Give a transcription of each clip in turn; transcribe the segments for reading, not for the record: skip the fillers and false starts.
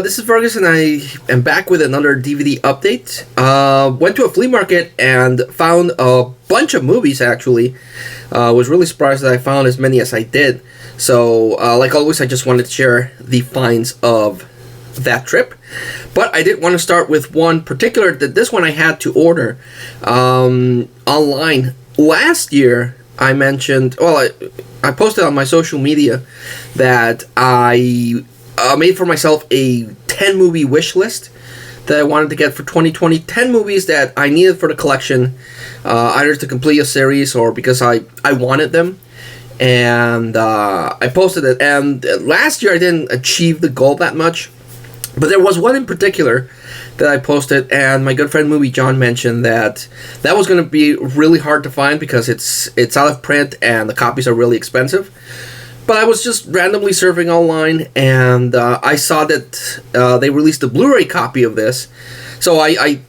this is Fergus, and I am back with another DVD update. Went to a flea market and found a bunch of movies, actually. Was really surprised that I found as many as I did. So, like always, I just wanted to share the finds of that trip. But I did want to start with one particular, that this one I had to order online. Last year, I mentioned, well, I posted on my social media that I made for myself a 10-movie wish list that I wanted to get for 2020. 10 movies that I needed for the collection, either to complete a series or because I wanted them. And I posted it. And last year I didn't achieve the goal that much. But there was one in particular that I posted, and my good friend Movie John mentioned that was going to be really hard to find because it's out of print and the copies are really expensive. But I was just randomly surfing online, and I saw that they released a Blu-ray copy of this. So I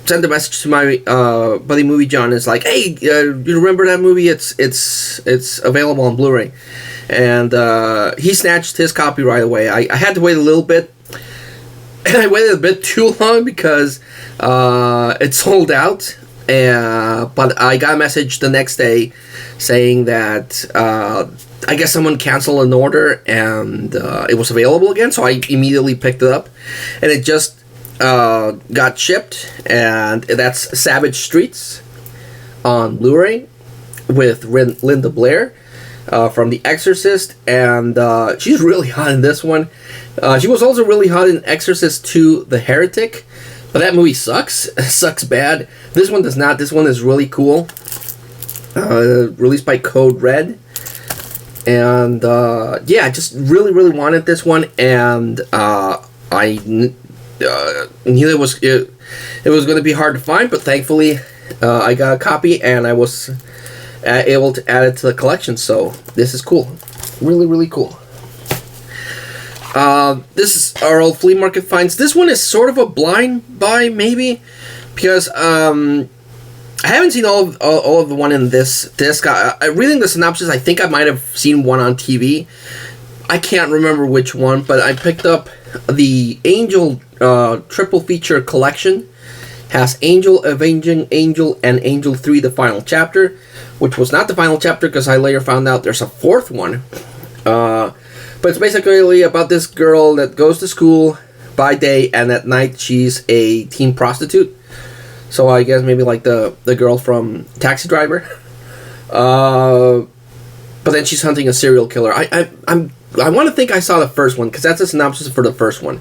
sent a message to my buddy Movie John. It's like, hey, you remember that movie? It's available on Blu-ray. And he snatched his copy right away. I had to wait a little bit. And I waited a bit too long because it sold out. But I got a message the next day saying that I guess someone canceled an order and it was available again. So I immediately picked it up. And it just got shipped. And that's Savage Streets on Blu-ray with Linda Blair from The Exorcist. And she's really hot in this one. She was also really hot in Exorcist II: The Heretic, but that movie sucks. It sucks bad. This one does not. This one is really cool. Released by Code Red, and yeah, I just really wanted this one, and I knew it was going to be hard to find, but thankfully I got a copy, and I was able to add it to the collection. So this is cool, really cool. This is our old flea market finds. This one is sort of a blind buy, maybe, because I haven't seen all of the one in this disc. Reading the synopsis, I think I might have seen one on TV. I can't remember which one, but I picked up the Angel triple feature collection. Has Angel, Avenging Angel, and Angel 3: The Final Chapter, which was not the final chapter because I later found out there's a fourth one. But it's basically about this girl that goes to school by day, and at night she's a teen prostitute. So I guess maybe like the girl from Taxi Driver. But then she's hunting a serial killer. I want to think I saw the first one because that's a synopsis for the first one.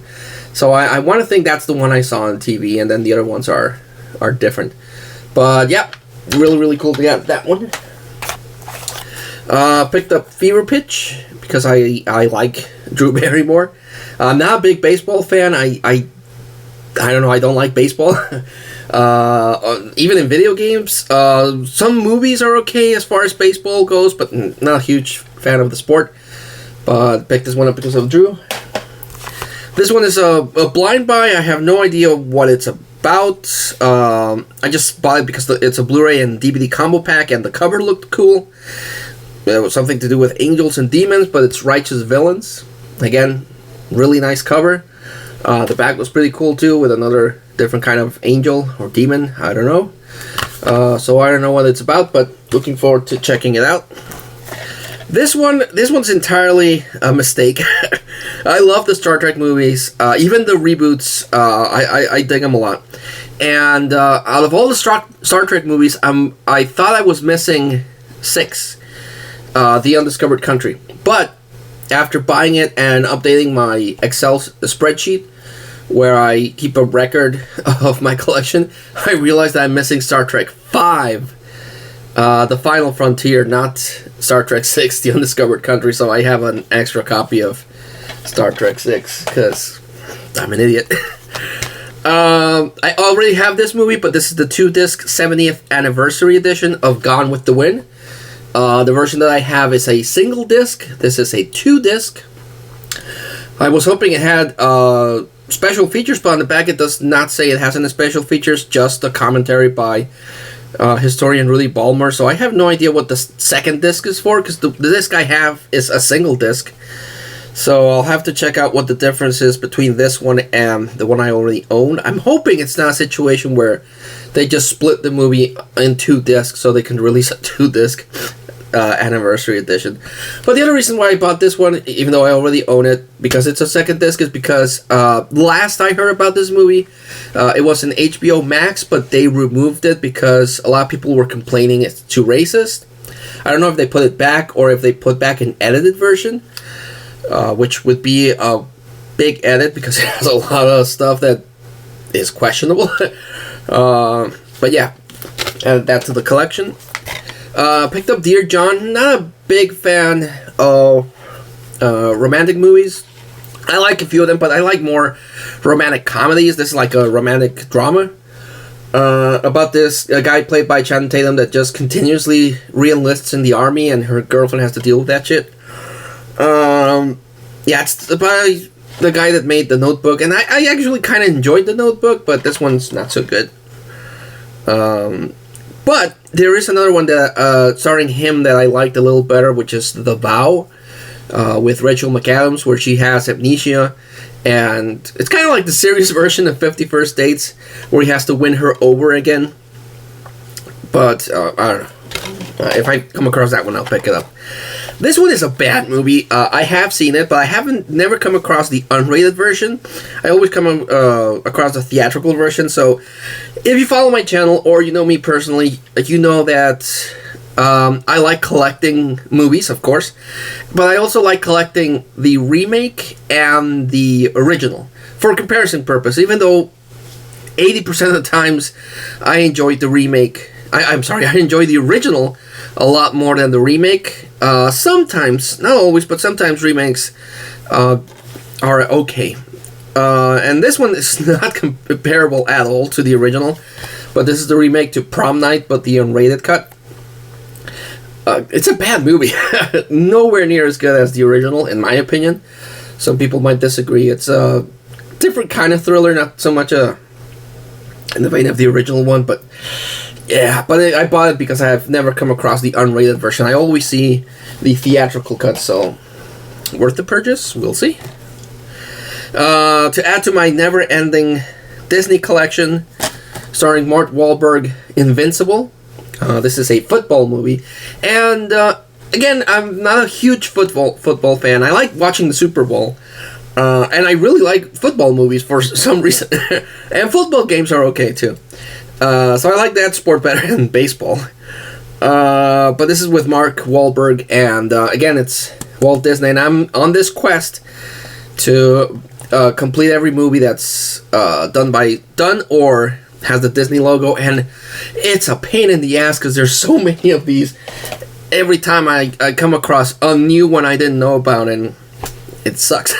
So I want to think that's the one I saw on TV, and then the other ones are different. But yeah, really cool to get that one. Picked up Fever Pitch because I like Drew Barrymore. I'm not a big baseball fan. I don't know. I don't like baseball. Even in video games, some movies are okay as far as baseball goes, but not a huge fan of the sport. But picked this one up because of Drew. This one is a blind buy. I have no idea what it's about. I just bought it because it's a Blu-ray and DVD combo pack, and the cover looked cool. It was something to do with angels and demons, but it's righteous villains. Again, really nice cover. The back was pretty cool too, with another different kind of angel or demon. I don't know. So I don't know what it's about, but looking forward to checking it out. This one's entirely a mistake. I love the Star Trek movies. Even the reboots, I dig them a lot. And out of all the Star Trek movies, I thought I was missing 6. The Undiscovered Country. But after buying it and updating my Excel spreadsheet where I keep a record of my collection, I realized that I'm missing Star Trek 5, The Final Frontier, not Star Trek 6, The Undiscovered Country. So I have an extra copy of Star Trek 6 because I'm an idiot. I already have this movie, but this is the 2-disc 70th anniversary edition of Gone with the Wind. The version that I have is a single disc. This is a 2-disc. I was hoping it had special features, but on the back it does not say it has any special features, just a commentary by historian Rudy Ballmer. So I have no idea what the second disc is for, because the disc I have is a single disc. So I'll have to check out what the difference is between this one and the one I already own. I'm hoping it's not a situation where they just split the movie in 2 discs so they can release a 2-disc anniversary edition. But the other reason why I bought this one, even though I already own it, because it's a 2nd disc, is because last I heard about this movie, it was in HBO Max, but they removed it because a lot of people were complaining it's too racist. I don't know if they put it back or if they put back an edited version. Which would be a big edit because it has a lot of stuff that is questionable. But yeah, added that to the collection. Picked up Dear John. Not a big fan of romantic movies. I like a few of them, but I like more romantic comedies. This is like a romantic drama. About this a guy played by Channing Tatum that just continuously re-enlists in the army and her girlfriend has to deal with that shit. Yeah, it's about the guy that made The Notebook, and I actually kind of enjoyed The Notebook, but this one's not so good. But there is another one that starring him that I liked a little better, which is The Vow, with Rachel McAdams, where she has amnesia, and it's kind of like the serious version of 50 First Dates, where he has to win her over again. But I don't know. If I come across that one, I'll pick it up. This one is a bad movie. I have seen it, but I never come across the unrated version. I always come across the theatrical version. So, if you follow my channel or you know me personally, you know that I like collecting movies, of course, but I also like collecting the remake and the original for comparison purpose. Even though 80% of the times I enjoyed the remake. I enjoy the original a lot more than the remake. Sometimes, not always, but sometimes remakes are okay. And this one is not comparable at all to the original, but this is the remake to Prom Night, but the unrated cut. It's a bad movie. Nowhere near as good as the original, in my opinion. Some people might disagree. It's a different kind of thriller, not so much in the vein of the original one, but yeah, but I bought it because I have never come across the unrated version. I always see the theatrical cut, so worth the purchase? We'll see. To add to my never-ending Disney collection, starring Mark Wahlberg, Invincible. This is a football movie, and again, I'm not a huge football fan. I like watching the Super Bowl, and I really like football movies for some reason, and football games are okay too. So I like that sport better than baseball. But this is with Mark Wahlberg, and again, it's Walt Disney, and I'm on this quest to complete every movie that's done or has the Disney logo, and it's a pain in the ass because there's so many of these. Every time I come across a new one I didn't know about, and it sucks.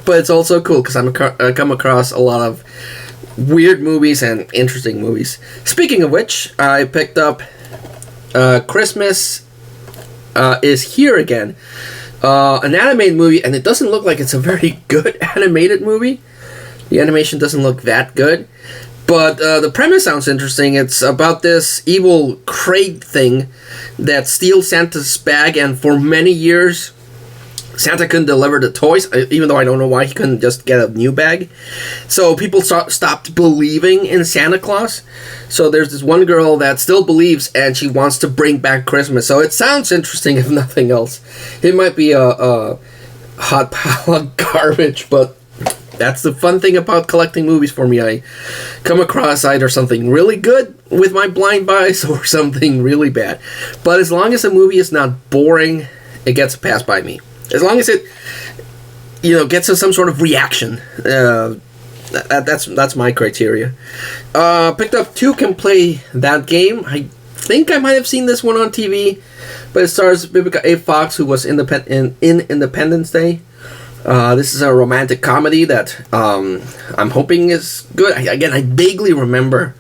But it's also cool because I come across a lot of weird movies and interesting movies. Speaking of which, I picked up Christmas is Here Again, an animated movie, and it doesn't look like it's a very good animated movie. The animation doesn't look that good, but the premise sounds interesting. It's about this evil crate thing that steals Santa's bag, and for many years Santa couldn't deliver the toys, even though I don't know why he couldn't just get a new bag. So people stopped believing in Santa Claus. So there's this one girl that still believes, and she wants to bring back Christmas. So it sounds interesting, if nothing else. It might be a hot pile of garbage, but that's the fun thing about collecting movies for me. I come across either something really good with my blind buys or something really bad. But as long as a movie is not boring, it gets passed by me. As long as it, gets us some sort of reaction, that's my criteria. Picked up Two Can Play That Game. I think I might have seen this one on TV, but it stars Biblica A. Fox, who was in Independence Day. This is a romantic comedy that I'm hoping is good. I vaguely remember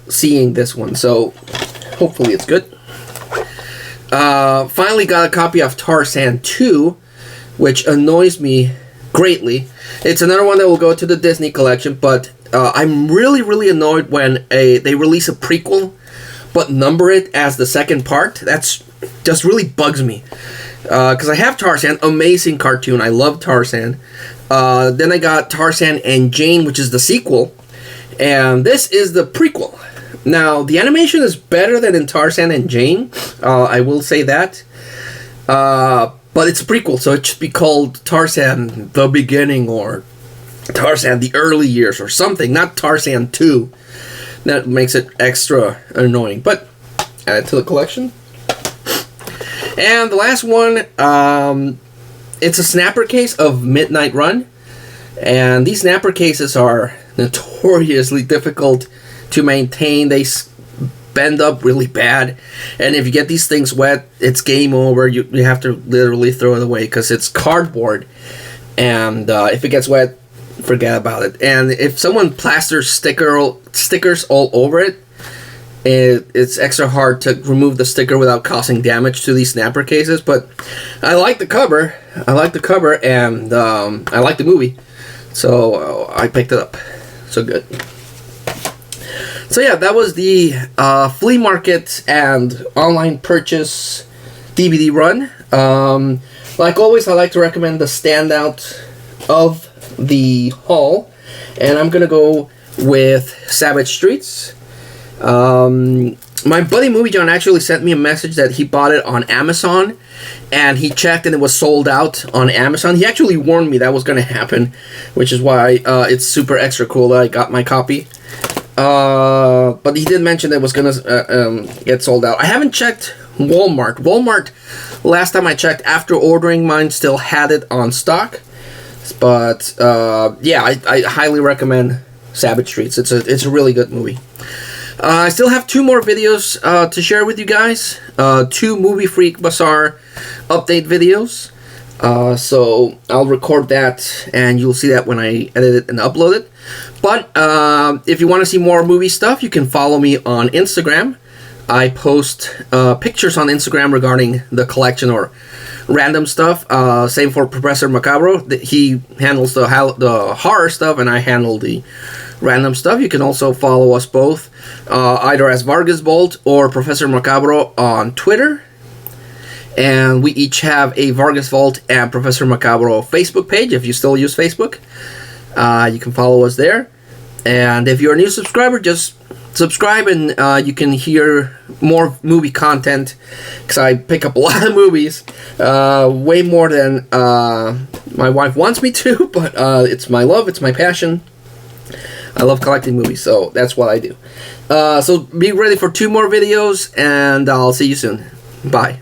seeing this one, so hopefully it's good. Finally got a copy of Tarzan II, which annoys me greatly. It's another one that will go to the Disney collection, but I'm really, really annoyed when they release a prequel, but number it as the second part. That's just really bugs me. because I have Tarzan, amazing cartoon. I love Tarzan. Then I got Tarzan and Jane, which is the sequel, and this is the prequel. Now, the animation is better than in Tarzan and Jane. I will say that. But it's a prequel, so it should be called Tarzan the Beginning or Tarzan the Early Years or something, not Tarzan 2. That makes it extra annoying, but add it to the collection. And the last one, it's a snapper case of Midnight Run. And these snapper cases are notoriously difficult to maintain. They bend up really bad, and if you get these things wet, it's game over. You have to literally throw it away because it's cardboard, and if it gets wet, forget about it. And if someone plasters stickers all over it, it's extra hard to remove the sticker without causing damage to these snapper cases. But I like the cover. And I like the movie, so I picked it up. So good. So yeah, that was the Flea Market and online purchase DVD run. Like always, I like to recommend the standout of the haul, and I'm gonna go with Savage Streets. My buddy Movie John actually sent me a message that he bought it on Amazon, and he checked and it was sold out on Amazon. He actually warned me that was gonna happen, which is why it's super extra cool that I got my copy. But he did mention that it was gonna get sold out. I haven't checked Walmart. Walmart, last time I checked after ordering mine, still had it on stock. But yeah, I highly recommend Savage Streets. It's a really good movie. I still have 2 more videos to share with you guys. 2 Movie Freak Bazaar update videos. So I'll record that, and you'll see that when I edit it and upload it. But if you want to see more movie stuff, you can follow me on Instagram. I post pictures on Instagram regarding the collection or random stuff. Same for Professor Macabro. He handles the horror stuff, and I handle the random stuff. You can also follow us both, either as Vargas Bolt or Professor Macabro on Twitter. And we each have a Vargas Vault and Professor Macabro Facebook page, if you still use Facebook. You can follow us there. And if you're a new subscriber, just subscribe, and you can hear more movie content, because I pick up a lot of movies, way more than my wife wants me to, but it's my love, it's my passion. I love collecting movies, so that's what I do. So be ready for 2 more videos, and I'll see you soon. Bye.